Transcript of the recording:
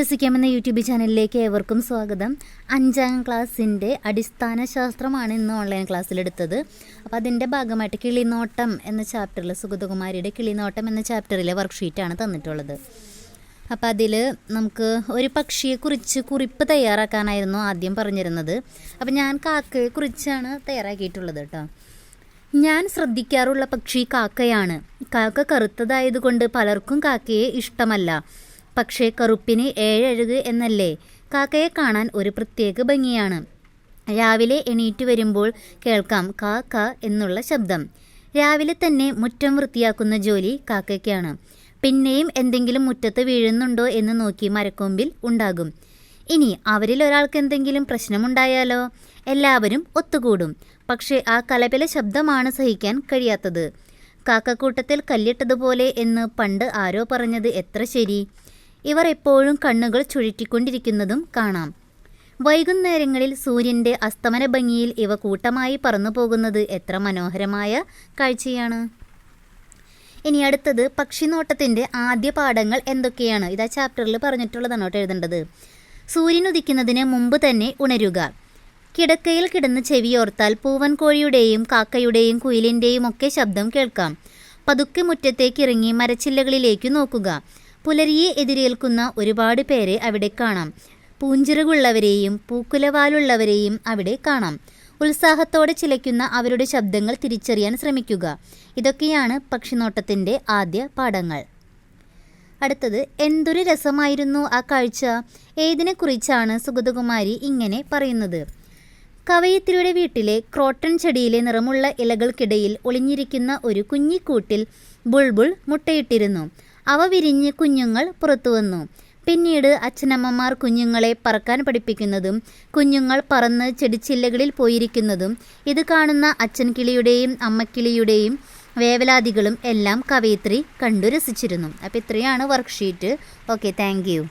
രസിക്കാമെന്ന YouTube ചാനലിലേക്ക് ഏവർക്കും സ്വാഗതം. 5ാം ക്ലാസ്സിൻ്റെ അടിസ്ഥാന ശാസ്ത്രമാണ് ഇന്ന് ഓൺലൈൻ ക്ലാസ്സിലെടുത്തത്. അപ്പോൾ അതിൻ്റെ ഭാഗമായിട്ട് കിളിനോട്ടം എന്ന ചാപ്റ്ററിൽ, സുഗതകുമാരിയുടെ കിളിനോട്ടം എന്ന ചാപ്റ്ററിലെ വർക്ക്ഷീറ്റാണ് തന്നിട്ടുള്ളത്. അപ്പോൾ അതിൽ നമുക്ക് ഒരു പക്ഷിയെക്കുറിച്ച് കുറിപ്പ് തയ്യാറാക്കാനായിരുന്നു ആദ്യം പറഞ്ഞിരുന്നത്. അപ്പോൾ ഞാൻ കാക്കയെക്കുറിച്ചാണ് തയ്യാറാക്കിയിട്ടുള്ളത് കേട്ടോ. ഞാൻ ശ്രദ്ധിക്കാറുള്ള പക്ഷി കാക്കയാണ്. കാക്ക കറുത്തതായതുകൊണ്ട് പലർക്കും കാക്കയെ ഇഷ്ടമല്ല. പക്ഷേ കറുപ്പിന് ഏഴഴുക് എന്നല്ലേ. കാക്കയെ കാണാൻ ഒരു പ്രത്യേക ഭംഗിയാണ്. രാവിലെ എണീറ്റ് വരുമ്പോൾ കേൾക്കാം കാ കാ എന്നുള്ള ശബ്ദം. രാവിലെ തന്നെ മുറ്റം വൃത്തിയാക്കുന്ന ജോലി കാക്കയ്ക്കാണ്. പിന്നെയും എന്തെങ്കിലും മുറ്റത്ത് വീഴുന്നുണ്ടോ എന്ന് നോക്കി മരക്കൊമ്പിൽ ഉണ്ടാകും. ഇനി അവരിൽ ഒരാൾക്ക് എന്തെങ്കിലും പ്രശ്നമുണ്ടായാലോ? എല്ലാവരും ഒത്തുകൂടും. പക്ഷേ ആ കലപില ശബ്ദമാണ് സഹിക്കാൻ കഴിയാത്തത്. കാക്കക്കൂട്ടത്തിൽ കല്ലിട്ടതുപോലെ എന്ന് പണ്ട് ആരോ പറഞ്ഞത് എത്ര ശരി. ഇവർ എപ്പോഴും കണ്ണുകൾ ചുഴറ്റിക്കൊണ്ടിരിക്കുന്നതും കാണാം. വൈകുന്നേരങ്ങളിൽ സൂര്യൻ്റെ അസ്തമന ഭംഗിയിൽ ഇവ കൂട്ടമായി പറന്നു പോകുന്നത് എത്ര മനോഹരമായ കാഴ്ചയാണ്. ഇനി അടുത്തത് പക്ഷിനോട്ടത്തിൻ്റെ ആദ്യ പാഠങ്ങൾ എന്തൊക്കെയാണ്? ഇതാ ചാപ്റ്ററിൽ പറഞ്ഞിട്ടുള്ളതാണ് കേട്ടോ എഴുതേണ്ടത്. സൂര്യൻ ഉദിക്കുന്നതിന് മുമ്പ് തന്നെ ഉണരുക. കിടക്കയിൽ കിടന്ന് ചെവിയോർത്താൽ പൂവൻ കോഴിയുടെയും കാക്കയുടെയും കുയിലിൻ്റെയും ഒക്കെ ശബ്ദം കേൾക്കാം. പതുക്കെ മുറ്റത്തേക്ക് ഇറങ്ങി മരച്ചില്ലകളിലേക്ക് നോക്കുക. പുലരിയെ എതിരേൽക്കുന്ന ഒരുപാട് പേരെ അവിടെ കാണാം. പൂഞ്ചിറകുള്ളവരെയും പൂക്കുലവാലുള്ളവരെയും അവിടെ കാണാം. ഉത്സാഹത്തോടെ ചിലയ്ക്കുന്ന അവരുടെ ശബ്ദങ്ങൾ തിരിച്ചറിയാൻ ശ്രമിക്കുക. ഇതൊക്കെയാണ് പക്ഷിനോട്ടത്തിൻ്റെ ആദ്യ പാഠങ്ങൾ. അടുത്തത്, എന്തൊരു രസമായിരുന്നു ആ കാഴ്ച. ഏതിനെക്കുറിച്ചാണ് സുഗതകുമാരി ഇങ്ങനെ പറയുന്നത്? കവയിത്രിയുടെ വീട്ടിലെ ക്രോട്ടൺ ചെടിയിലെ നിറമുള്ള ഇലകൾക്കിടയിൽ ഒളിഞ്ഞിരിക്കുന്ന ഒരു കുഞ്ഞിക്കൂട്ടിൽ ബുൾബുൾ മുട്ടയിട്ടിരുന്നു. അവ വിരിഞ്ഞ് കുഞ്ഞുങ്ങൾ പുറത്തു വന്നു. പിന്നീട് അച്ഛനമ്മമാർ കുഞ്ഞുങ്ങളെ പറക്കാൻ പഠിപ്പിക്കുന്നതും കുഞ്ഞുങ്ങൾ പറന്ന് ചെടിച്ചില്ലകളിൽ പോയിരിക്കുന്നതും ഇത് കാണുന്ന അച്ഛൻ കിളിയുടെയും അമ്മക്കിളിയുടെയും വേവലാതികളും എല്ലാം കവയിത്രി കണ്ടു രസിച്ചിരുന്നു. അപ്പോൾ ഇത്രയാണ് വർക്ക്ഷീറ്റ്. Okay, thank you.